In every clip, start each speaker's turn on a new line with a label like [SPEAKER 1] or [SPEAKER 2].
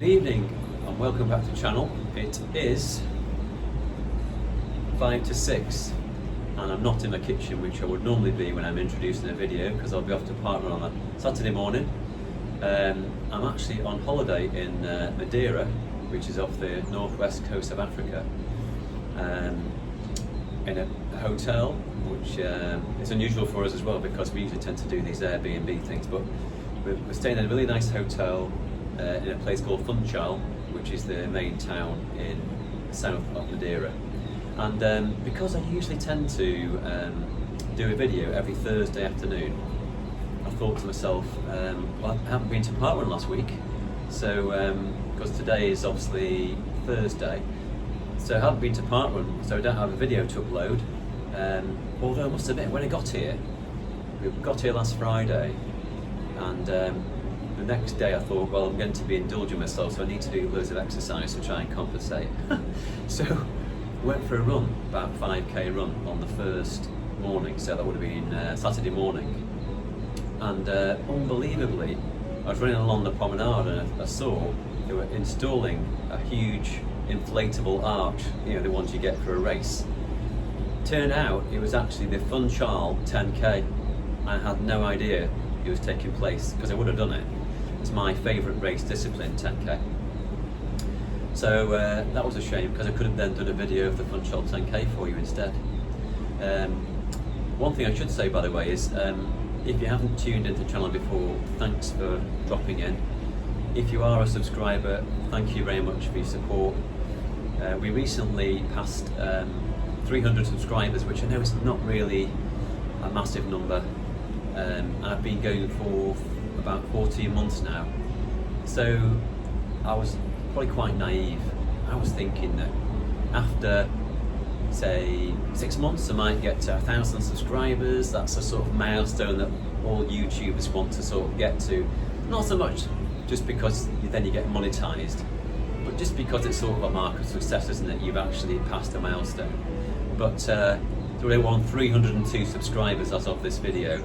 [SPEAKER 1] Good evening and welcome back to the channel. It is 5 to 6 and I'm not in my kitchen, which I would normally be when I'm introducing a video, because I'll be off to Parkman on a Saturday morning. I'm actually on holiday in Madeira, which is off the northwest coast of Africa, in a hotel, which is unusual for us as well, because we usually tend to do these Airbnb things, but we're staying in a really nice hotel in a place called Funchal, which is the main town in the south of Madeira. And because I usually tend to do a video every Thursday afternoon, I thought to myself, well, I haven't been to Parkman last week, so because today is obviously Thursday, so I haven't been to Parkman, so I don't have a video to upload. Although I must admit, when I got here, we got here last Friday, and the next day I thought, well, I'm going to be indulging myself, so I need to do loads of exercise to try and compensate. So I went for a run, about 5k run on the first morning, so that would have been Saturday morning. And unbelievably, I was running along the promenade and I saw they were installing a huge inflatable arch, you know, the ones you get for a race. Turned out it was actually the Funchal 10k. I had no idea it was taking place, because I would have done it. It's my favourite race discipline, 10k. So that was a shame, because I could have then done a video of the Funchal 10k for you instead. One thing I should say, by the way, is if you haven't tuned into the channel before, thanks for dropping in. If you are a subscriber, thank you very much for your support. We recently passed 300 subscribers, which I know is not really a massive number, and I've been going for about 14 months now. So I was probably quite naive. I was thinking that after, say, 6 months I might get to 1,000 subscribers. That's a sort of milestone that all YouTubers want to sort of get to. Not so much just because then you get monetized, but just because it's sort of a mark of success, isn't it? You've actually passed a milestone. But we're on 302 subscribers as of this video,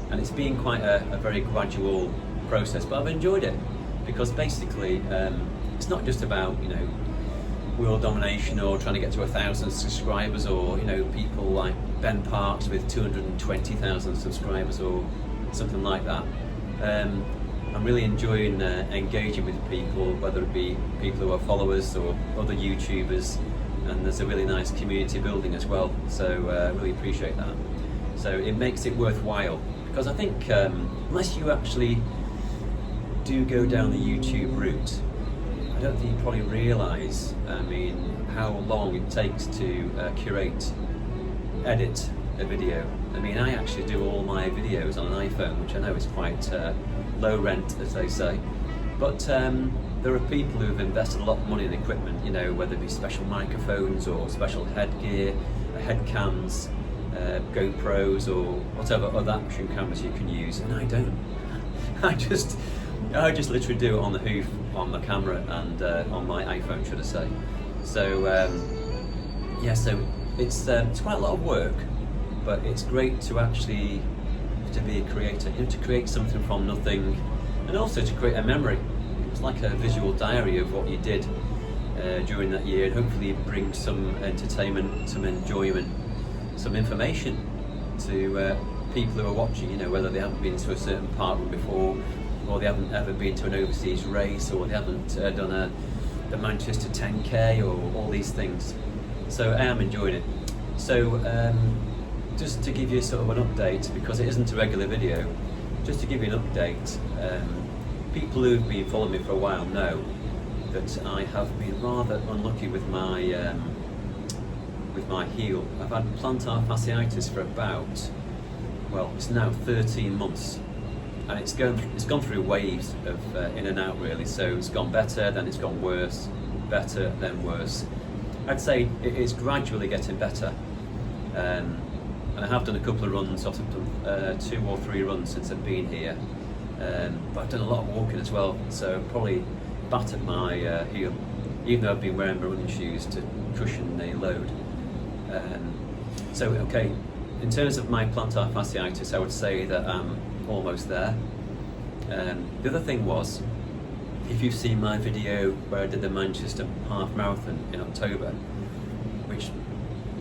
[SPEAKER 1] and it's been quite a very gradual process, but I've enjoyed it, because basically it's not just about, you know, world domination or trying to get to 1,000 subscribers, or, you know, people like Ben Parks with 220,000 subscribers or something like that. I'm really enjoying engaging with people, whether it be people who are followers or other YouTubers, and there's a really nice community building as well, so I really appreciate that. So it makes it worthwhile, because I think unless you actually do go down the YouTube route, I don't think you probably realise, I mean, how long it takes to edit a video. I mean, I actually do all my videos on an iPhone, which I know is quite low rent, as they say, but there are people who have invested a lot of money in equipment, you know, whether it be special microphones or special headgear, head cams, GoPros, or whatever other action cameras you can use, and I don't. I just literally do it on the hoof, on the camera, and on my iPhone, should I say. So yeah, so it's quite a lot of work, but it's great to actually be a creator, you know, to create something from nothing, and also to create a memory. It's like a visual diary of what you did during that year, and hopefully bring some entertainment, some enjoyment, some information to people who are watching, you know, whether they haven't been to a certain Parkman before, or they haven't ever been to an overseas race, or they haven't done the Manchester 10k, or all these things. So I am enjoying it. So just to give you sort of an update, because it isn't a regular video, just to give you an update, people who've been following me for a while know that I have been rather unlucky with my heel. I've had plantar fasciitis for about, well, it's now 13 months, and it's gone through waves of in and out, really. So it's gone better, then it's gone worse, better, then worse. I'd say it is gradually getting better, and I have done a couple of runs. I've done 2 or 3 runs since I've been here, but I've done a lot of walking as well, so I've probably battered my heel, even though I've been wearing my running shoes to cushion the load. So okay, in terms of my plantar fasciitis, I would say that I'm almost there. The other thing was, if you've seen my video where I did the Manchester Half Marathon in October, which,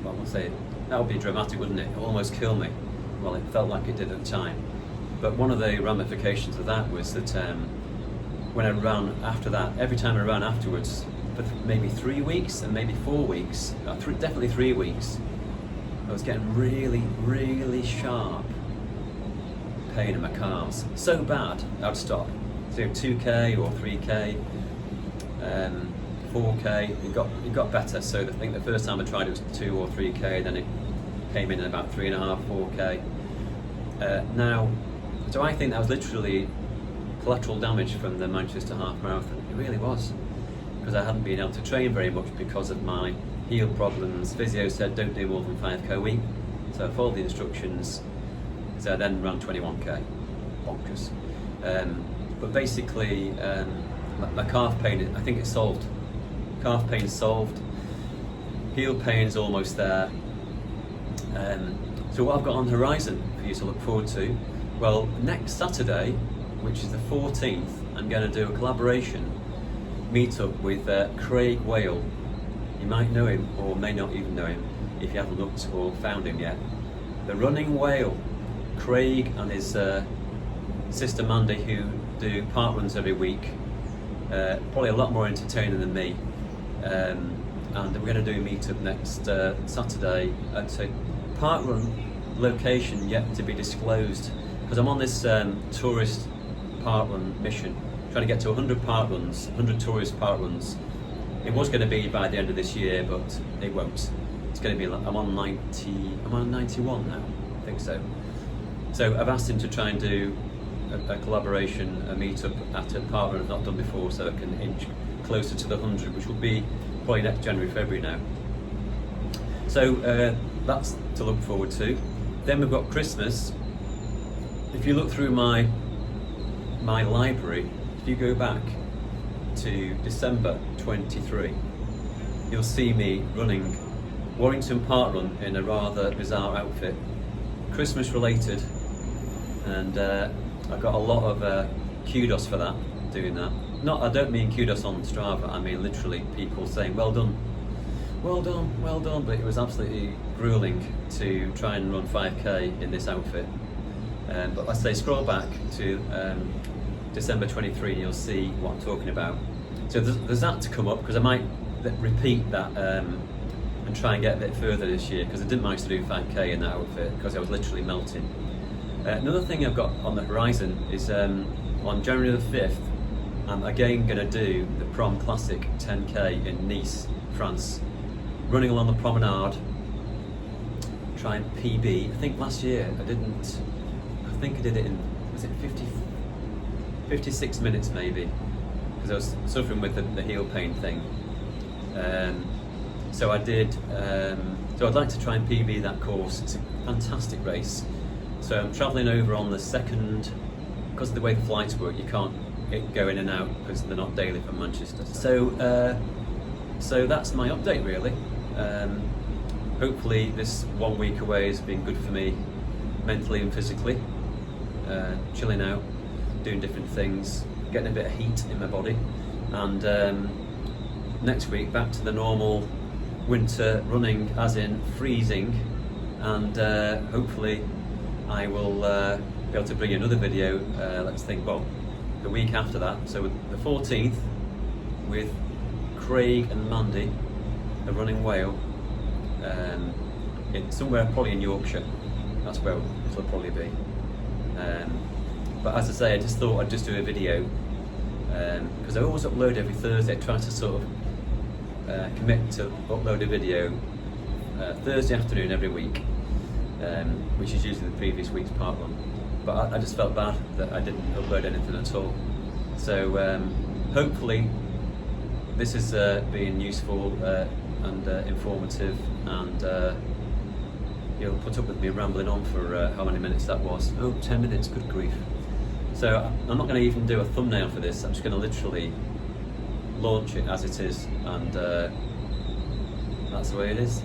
[SPEAKER 1] well, I will say, that would be dramatic, wouldn't it? It would almost kill me. Well, it felt like it did at the time. But one of the ramifications of that was that when I ran after that, every time I ran afterwards, for maybe 3 weeks and maybe 4 weeks, definitely 3 weeks, I was getting really, really sharp pain in my calves. So bad, I'd stop. So 2k or 3k, 4k, it got better. So I think the first time I tried it was 2 or 3k, then it came in at about 3.5, 4k. Now, so I think that was literally collateral damage from the Manchester Half Marathon. It really was, because I hadn't been able to train very much because of my heel problems. Physio said don't do more than 5k a week, so I followed the instructions. So I then ran 21k, bonkers. But basically, my calf pain, I think it's solved. Calf pain is solved. Heel pain is almost there. So what I've got on the horizon for you to look forward to, well, next Saturday, which is the 14th, I'm going to do a collaboration meetup with Craig Whale. You might know him, or may not even know him, if you haven't looked or found him yet. The Running Whale. Craig and his sister Mandy, who do park runs every week, probably a lot more entertaining than me. And we're going to do a meetup next Saturday at a park run location yet to be disclosed, because I'm on this tourist park run mission, trying to get to 100 park runs, 100 tourist park runs. It was going to be by the end of this year, but it won't. It's going to be, I'm on 91 now, I think so. So I've asked him to try and do a collaboration, a meetup at a park run I've not done before, so I can inch closer to the 100, which will be probably next January, February now. So that's to look forward to. Then we've got Christmas. If you look through my library, if you go back to December 23, you'll see me running Warrington Park Run in a rather bizarre outfit, Christmas related, and I got a lot of kudos for that, doing that. I don't mean kudos on Strava, I mean literally people saying well done, well done, well done, but it was absolutely grueling to try and run 5k in this outfit. But let's say scroll back to December 23 and you'll see what I'm talking about. So there's that to come up, because I might repeat that and try and get a bit further this year, because I didn't manage to do 5k in that outfit because I was literally melting. Another thing I've got on the horizon is on January the 5th, I'm again going to do the Prom Classic 10k in Nice, France. Running along the promenade, trying PB. I think last year I think I did it in, was it 56 minutes maybe, because I was suffering with the heel pain thing. So I did, so I'd like to try and PB that course. It's a fantastic race. So I'm travelling over on the 2nd, because of the way the flights work, you can't go in and out because they're not daily from Manchester. So that's my update really. Hopefully this 1 week away has been good for me, mentally and physically. Chilling out, doing different things, getting a bit of heat in my body, and next week back to the normal winter running, as in freezing, and hopefully I will be able to bring you another video, let's think, well, the week after that, so the 14th, with Craig and Mandy, the Running Whale, somewhere probably in Yorkshire. That's where it'll probably be. But as I say, I just thought I'd just do a video, because I always upload every Thursday. I try to sort of commit to upload a video Thursday afternoon every week, which is usually the previous week's part one. But I just felt bad that I didn't upload anything at all. So hopefully this is being useful and informative, and you'll put up with me rambling on for how many minutes that was? Oh, 10 minutes, good grief. So I'm not going to even do a thumbnail for this. I'm just going to literally launch it as it is, and that's the way it is.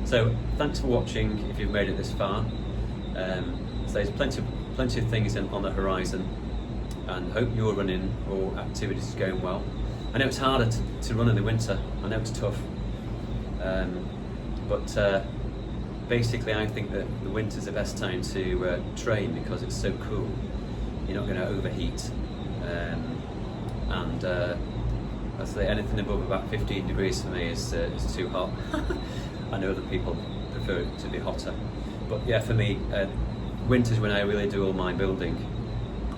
[SPEAKER 1] So thanks for watching if you've made it this far. So there's plenty of things on the horizon. and hope your running or activities is going well. I know it's harder to run in the winter. I know it's tough, but basically I think that the winter's the best time to train because it's so cool. You're not going to overheat, and I'd say anything above about 15 degrees for me is too hot. I know that people prefer it to be hotter, but yeah, for me, winter's when I really do all my building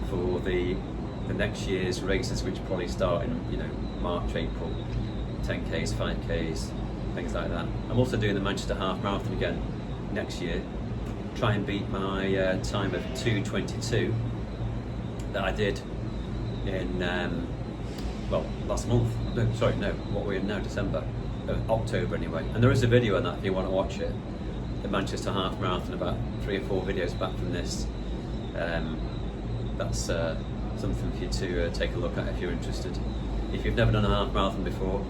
[SPEAKER 1] for the next year's races, which probably start in March, April, 10Ks, 5Ks, things like that. I'm also doing the Manchester Half Marathon again next year. Try and beat my time of 2:22 that I did in last month. What we're in now, December, October anyway. And there is a video on that if you want to watch it. The Manchester Half Marathon, about 3 or 4 videos back from this. That's something for you to take a look at if you're interested. If you've never done a half marathon before,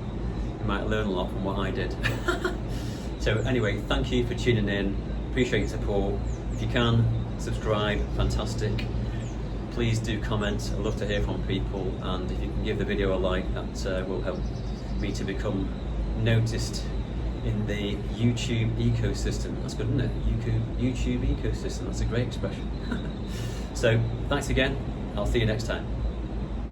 [SPEAKER 1] you might learn a lot from what I did. So anyway, thank you for tuning in. Appreciate your support. If you can, subscribe, fantastic. Please do comment. I love to hear from people, and if you can give the video a like, that will help me to become noticed in the YouTube ecosystem. That's good, isn't it? YouTube ecosystem, that's a great expression. So thanks again. I'll see you next time.